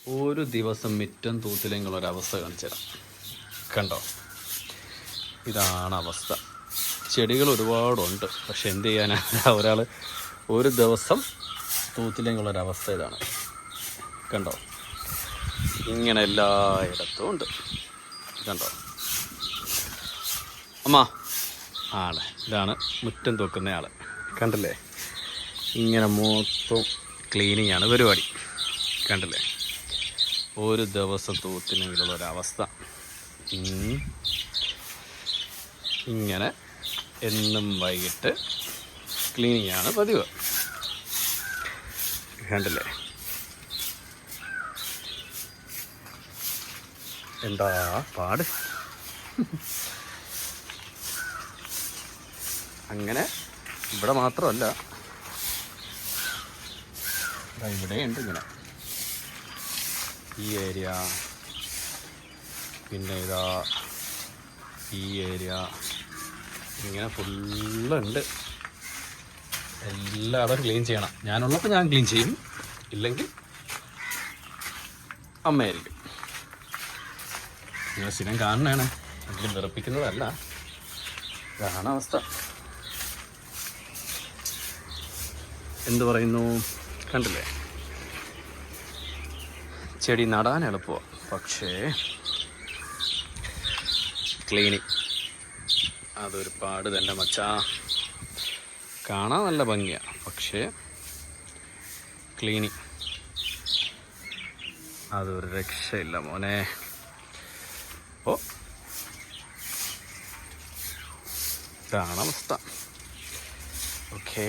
ഒരു ദിവസം മുറ്റം തൂത്തില്ലെങ്കിലൊരവസ്ഥ കാണിച്ചു തരാം. കണ്ടോ, ഇതാണ് അവസ്ഥ. ചെടികൾ ഒരുപാടുണ്ട്, പക്ഷെ എന്ത് ചെയ്യാനാ, ഒരാൾ ഒരു ദിവസം തൂത്തില്ലെങ്കിലൊരവസ്ഥ ഇതാണ്. കണ്ടോ, ഇങ്ങനെ എല്ലായിടത്തും ഉണ്ട്. കണ്ടോ അമ്മ, ആണ് ഇതാണ് മുറ്റം തൂക്കുന്ന ആൾ. കണ്ടില്ലേ, ഇങ്ങനെ മൊത്തം ക്ലീനിങ് ആണ് പരിപാടി. കണ്ടില്ലേ, ഒരു ദിവസം തൂത്തില്ലെങ്കിലുള്ളൊരവസ്ഥ. ഇങ്ങനെ എന്നും വൈകിട്ട് ക്ലീനിങ് ആണ് പതിവ്. കണ്ടില്ലേ, എന്താ പാട്. അങ്ങനെ ഇവിടെ മാത്രമല്ല, ഇവിടെയുണ്ട് ഇങ്ങനെ ഈ ഏരിയ, പിന്നെ ഇതാ ഈ ഏരിയ, ഇങ്ങനെ ഫുള്ളുണ്ട്. എല്ലാവരും ക്ലീൻ ചെയ്യണം. ഞാനുള്ളപ്പോൾ ഞാൻ ക്ലീൻ ചെയ്യും, ഇല്ലെങ്കിൽ അമ്മയായിരിക്കും. നിങ്ങൾ സ്ഥിരം കാണണതാണ്, എങ്കിലും വിറപ്പിക്കുന്നതല്ല. ഇതാണ് അവസ്ഥ. എന്തു പറയുന്നു, കണ്ടില്ലേ, ചെടി നടാൻ എളുപ്പമാണ്, പക്ഷേ ക്ലീനിങ് അതൊരു പാട് തന്നെ മച്ചാ. കാണാൻ നല്ല ഭംഗിയാണ്, പക്ഷേ ക്ലീനിങ് അതൊരു രക്ഷയില്ല മോനെ. അപ്പോൾ ഇതാണ് അവസ്ഥ. ഓക്കേ.